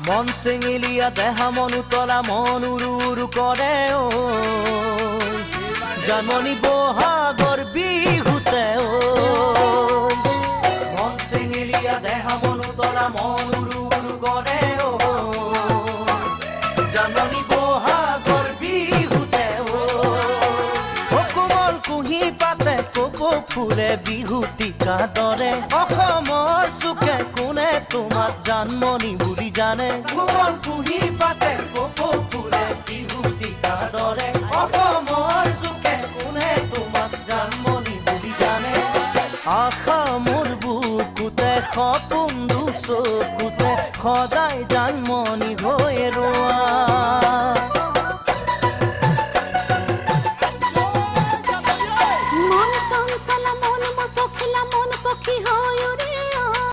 মন চেঙেলীয়া দেহা মন উতলা মন উৰু উৰু কৰে ঐ জানমণি বহাগৰ বিহুতে ঐ মন চেঙেলীয়া দেহা মন উতলা মন উৰু উৰু কৰে ঐ জানমণি বহাগৰ বিহুতে ঐ কোমল কুঁহি পাতে কপৌ ফুলে বিহুতিকা দৰে অসমৰ চুকে কোনে তোমাক জানমণি বুলি জানে কোমল কুঁহি পাতে কপৌ ফুলে বিহুতিকা দৰে অসমৰ চুকে কোনে তোমাক জানমণি বুলি জানে আশা মোৰ বুকুতে সপোন চকুতে সদায় জানমণি হৈ ৰোৱা মন চঞ্চলা মন মোৰ পখিলা মন পক্ষী হৈ